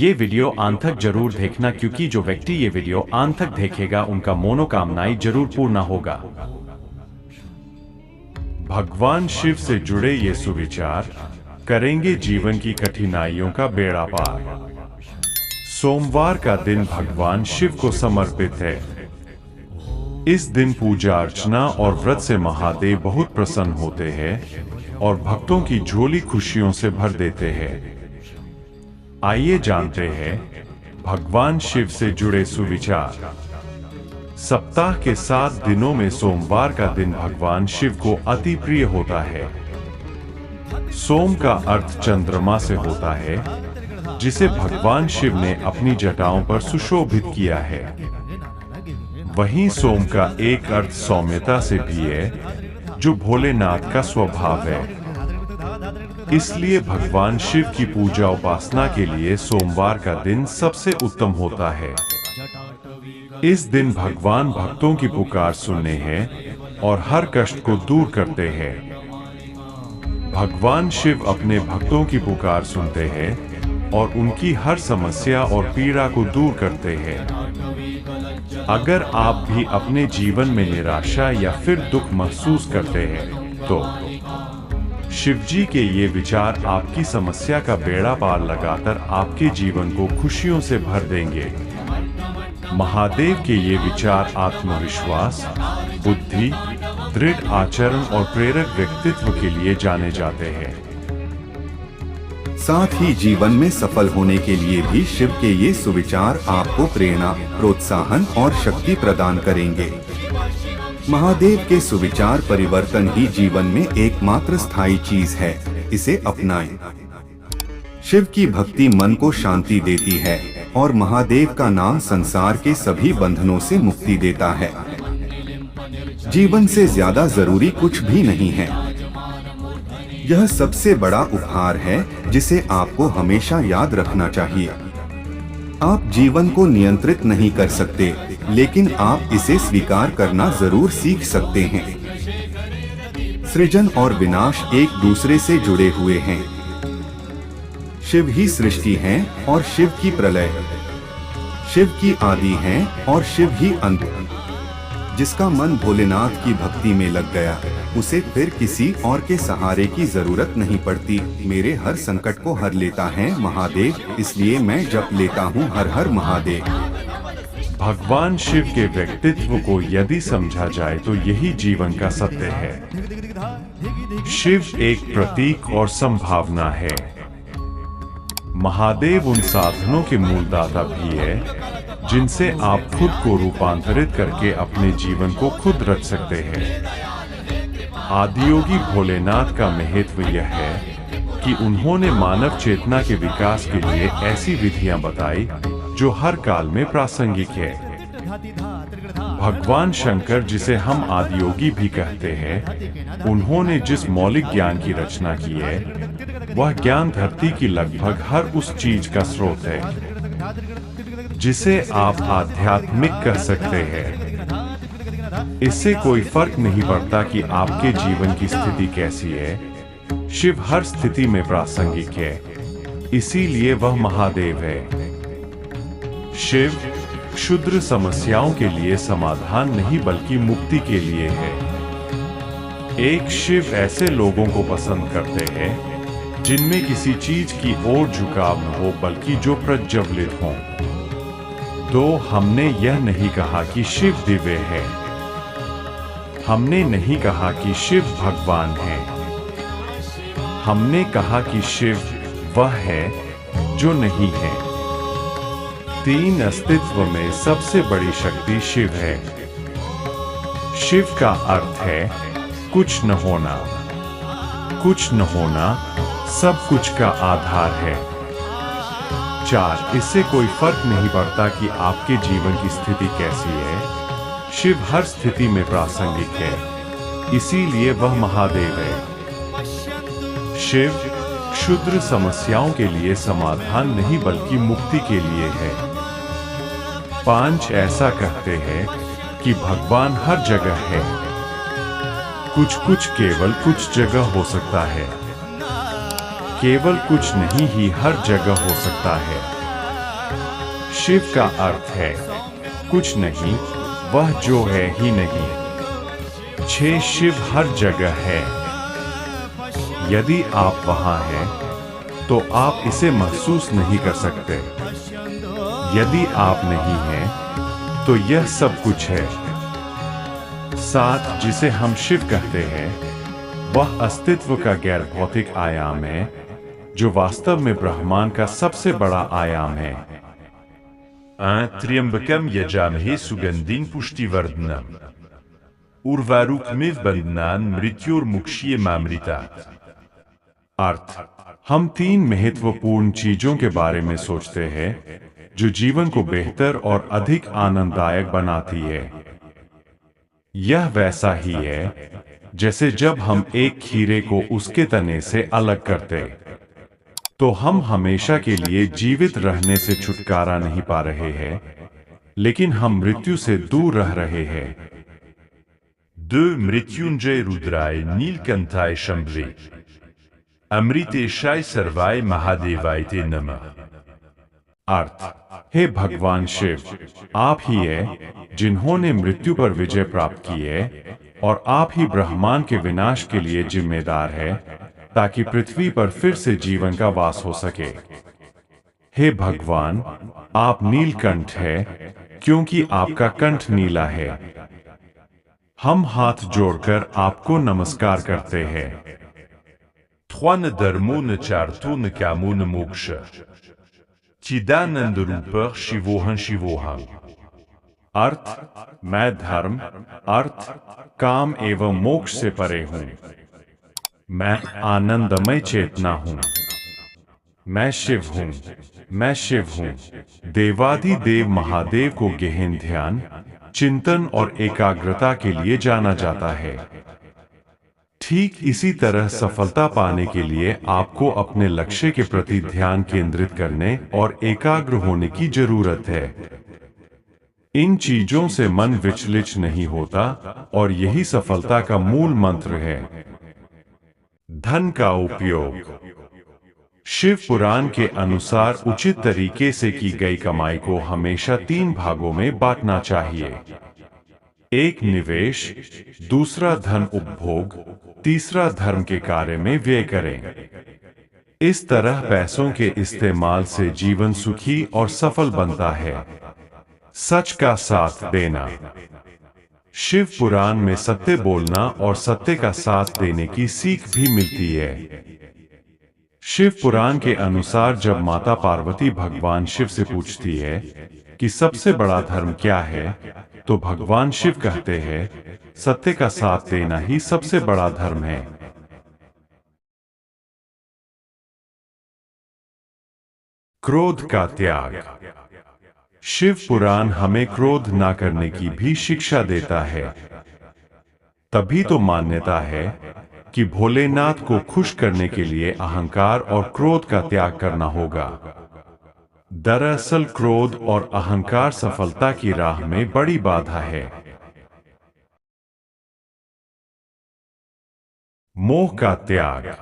ये वीडियो अंत तक जरूर देखना, क्योंकि जो व्यक्ति ये वीडियो अंत तक देखेगा उनका मनोकामनाएं जरूर पूर्ण होगा। भगवान शिव से जुड़े ये सुविचार करेंगे जीवन की कठिनाइयों का बेड़ा पार। सोमवार का दिन भगवान शिव को समर्पित है। इस दिन पूजा अर्चना और व्रत से महादेव बहुत प्रसन्न होते हैं और भक्तों की झोली खुशियों से भर देते हैं। आइए जानते हैं भगवान शिव से जुड़े सुविचार। सप्ताह के 7 दिनों में सोमवार का दिन भगवान शिव को अति प्रिय होता है। सोम का अर्थ चंद्रमा से होता है, जिसे भगवान शिव ने अपनी जटाओं पर सुशोभित किया है। वहीं सोम का एक अर्थ सौम्यता से भी है, जो भोलेनाथ का स्वभाव है। इसलिए भगवान शिव की पूजा उपासना के लिए सोमवार का दिन सबसे उत्तम होता है। इस दिन भगवान भक्तों की पुकार सुनते हैं और हर कष्ट को दूर करते हैं। भगवान शिव अपने भक्तों की पुकार सुनते हैं और उनकी हर समस्या और पीड़ा को दूर करते हैं। अगर आप भी अपने जीवन में निराशा या फिर दुख महसूस करते हैं, तो शिवजी के ये विचार आपकी समस्या का बेड़ा पार लगाकर आपके जीवन को खुशियों से भर देंगे। महादेव के ये विचार आत्मविश्वास, बुद्धि, दृढ़ आचरण और प्रेरक व्यक्तित्व के लिए जाने जाते हैं। साथ ही जीवन में सफल होने के लिए भी शिव के ये सुविचार आपको प्रेरणा, प्रोत्साहन और शक्ति प्रदान करेंगे। महादेव के सुविचार परिवर्तन ही जीवन में एकमात्र स्थायी चीज है, इसे अपनाएं। शिव की भक्ति मन को शांति देती है और महादेव का नाम संसार के सभी बंधनों से मुक्ति देता है। जीवन से ज्यादा जरूरी कुछ भी नहीं है। यह सबसे बड़ा उपहार है जिसे आपको हमेशा याद रखना चाहिए। आप जीवन को नियंत्रित नहीं कर सकते, लेकिन आप इसे स्वीकार करना जरूर सीख सकते हैं। सृजन और विनाश एक दूसरे से जुड़े हुए हैं। शिव ही सृष्टि है और शिव की प्रलय, शिव की आदि है और शिव ही अंत। जिसका मन भोलेनाथ की भक्ति में लग गया, उसे फिर किसी और के सहारे की जरूरत नहीं पड़ती। मेरे हर संकट को हर लेता है महादेव, इसलिए मैं जप लेता हूँ हर हर महादेव। भगवान शिव के व्यक्तित्व को यदि समझा जाए तो यही जीवन का सत्य है। शिव एक प्रतीक और संभावना है। महादेव उन साधनों के मूलदाता भी है जिनसे आप खुद को रूपांतरित करके अपने जीवन को खुद रच सकते हैं। आदियोगी भोलेनाथ का महत्व यह है कि उन्होंने मानव चेतना के विकास के लिए ऐसी विधियां बताई जो हर काल में प्रासंगिक है। भगवान शंकर, जिसे हम आदियोगी भी कहते हैं, उन्होंने जिस मौलिक ज्ञान की रचना की है, वह ज्ञान धरती की लगभग हर उस चीज का स्रोत है जिसे आप आध्यात्मिक कह सकते हैं। इससे कोई फर्क नहीं पड़ता कि आपके जीवन की स्थिति कैसी है, शिव हर स्थिति में प्रासंगिक है, इसीलिए वह महादेव है। शिव क्षुद्र समस्याओं के लिए समाधान नहीं बल्कि मुक्ति के लिए है। एक शिव ऐसे लोगों को पसंद करते हैं जिनमें किसी चीज की ओर झुकाव न हो, बल्कि जो प्रज्वलित हों। तो हमने यह नहीं कहा कि शिव दिव्य है, हमने नहीं कहा कि शिव भगवान है, हमने कहा कि शिव वह है जो नहीं है। 3 अस्तित्व में सबसे बड़ी शक्ति शिव है। शिव का अर्थ है कुछ न होना। कुछ न होना सब कुछ का आधार है। 4, इससे कोई फर्क नहीं पड़ता कि आपके जीवन की स्थिति कैसी है, शिव हर स्थिति में प्रासंगिक है, इसीलिए वह महादेव है। शिव क्षुद्र समस्याओं के लिए समाधान नहीं बल्कि मुक्ति के लिए है। 5, ऐसा कहते हैं कि भगवान हर जगह है। कुछ केवल कुछ जगह हो सकता है, केवल कुछ नहीं ही हर जगह हो सकता है। शिव का अर्थ है कुछ नहीं, वह जो है ही नहीं। 6 शिव हर जगह है। यदि आप वहां हैं तो आप इसे महसूस नहीं कर सकते। यदि आप नहीं हैं तो यह सब कुछ है। 7 जिसे हम शिव कहते हैं वह अस्तित्व का गैर भौतिक आयाम है जो वास्तव में ब्रह्मांड का सबसे बड़ा आयाम है। त्र्यंबकम यजामहे सुगंधिं पुष्टिवर्धनम उर्वारुकमिव बंधनान् मृत्युर्मुक्षीयमामृतात्। अर्थ, हम 3 महत्वपूर्ण चीजों के बारे में सोचते हैं जो जीवन को बेहतर और अधिक आनंददायक बनाती है। यह वैसा ही है जैसे जब हम एक खीरे को उसके तने से अलग करते तो हम हमेशा के लिए जीवित रहने से छुटकारा नहीं पा रहे हैं, लेकिन हम मृत्यु से दूर रह रहे हैं। 2 मृत्युंजय रुद्राय नीलकंठाय शंभवे अमृतेशाय सर्वाय महादेवाय ते नमः। अर्थ, हे भगवान शिव, आप ही हैं जिन्होंने मृत्यु पर विजय प्राप्त की है और आप ही ब्रह्मांड के विनाश के लिए जिम्मेदार है ताकि पृथ्वी पर फिर से जीवन का वास हो सके। हे भगवान, आप नीलकंठ है क्योंकि आपका कंठ नीला है। हम हाथ जोड़कर आपको नमस्कार करते हैं। 3 न धर्मो न चारतो न कामो न मोक्ष चिदानंद रूपर शिवोहं शिवोहं। अर्थ, मैं धर्म, अर्थ, काम एवं मोक्ष से परे हूँ। मैं आनंदमय चेतना हूँ। मैं शिव हूँ। मैं शिव हूँ। देवाधिदेव महादेव को गहन ध्यान, चिंतन और एकाग्रता के लिए जाना जाता है। ठीक इसी तरह सफलता पाने के लिए आपको अपने लक्ष्य के प्रति ध्यान केंद्रित करने और एकाग्र होने की जरूरत है। इन चीजों से मन विचलित नहीं होता और यही सफलता का मूल मंत्र है। धन का उपयोग। शिव पुराण के अनुसार उचित तरीके से की गई कमाई को हमेशा 3 भागों में बांटना चाहिए। 1 निवेश, दूसरा धन उपभोग, तीसरा धर्म के कार्य में व्यय करें। इस तरह पैसों के इस्तेमाल से जीवन सुखी और सफल बनता है। सच का साथ देना। शिव पुराण में सत्य बोलना और सत्य का साथ देने की सीख भी मिलती है। शिव पुराण के अनुसार जब माता पार्वती भगवान शिव से पूछती है कि सबसे बड़ा धर्म क्या है, तो भगवान शिव कहते हैं, सत्य का साथ देना ही सबसे बड़ा धर्म है। क्रोध का त्याग। शिव पुराण हमें क्रोध न करने की भी शिक्षा देता है। तभी तो मान्यता है कि भोलेनाथ को खुश करने के लिए अहंकार और क्रोध का त्याग करना होगा। दरअसल क्रोध और अहंकार सफलता की राह में बड़ी बाधा है। मोह का त्याग।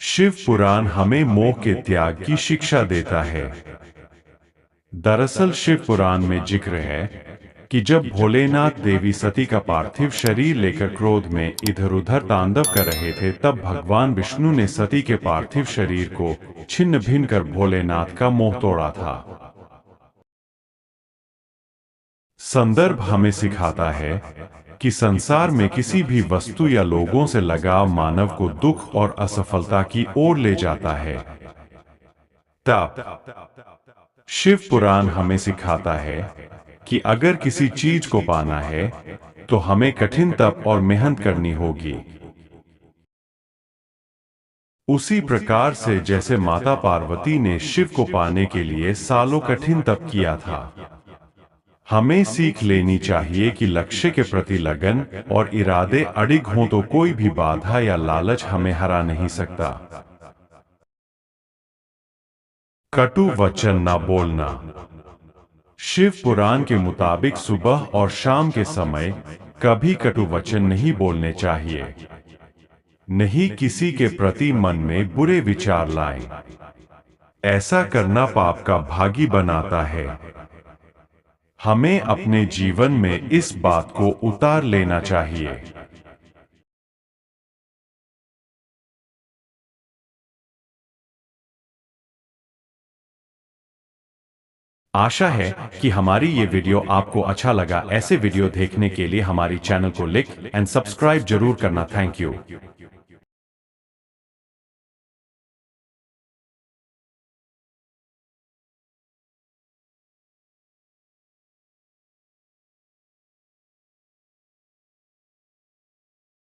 शिव पुराण हमें मोह के त्याग की शिक्षा देता है। दरअसल शिव पुराण में जिक्र है कि जब भोलेनाथ देवी सती का पार्थिव शरीर लेकर क्रोध में इधर उधर तांडव कर रहे थे, तब भगवान विष्णु ने सती के पार्थिव शरीर को छिन्न भिन्न कर भोलेनाथ का मोह तोड़ा था। संदर्भ हमें सिखाता है कि संसार में किसी भी वस्तु या लोगों से लगाव मानव को दुख और असफलता की ओर ले जाता है। तप। शिव पुराण हमें सिखाता है कि अगर किसी चीज को पाना है तो हमें कठिन तप और मेहनत करनी होगी। उसी प्रकार से जैसे माता पार्वती ने शिव को पाने के लिए सालों कठिन तप किया था, हमें सीख लेनी चाहिए कि लक्ष्य के प्रति लगन और इरादे अडिग हों तो कोई भी बाधा या लालच हमें हरा नहीं सकता। कटु वचन न बोलना। शिव पुराण के मुताबिक सुबह और शाम के समय कभी कटु वचन नहीं बोलने चाहिए। नहीं किसी के प्रति मन में बुरे विचार लाएं। ऐसा करना पाप का भागी बनाता है। हमें अपने जीवन में इस बात को उतार लेना चाहिए। आशा है कि हमारी ये वीडियो आपको अच्छा लगा। ऐसे वीडियो देखने के लिए हमारी चैनल को लाइक एंड सब्सक्राइब जरूर करना। Thank you.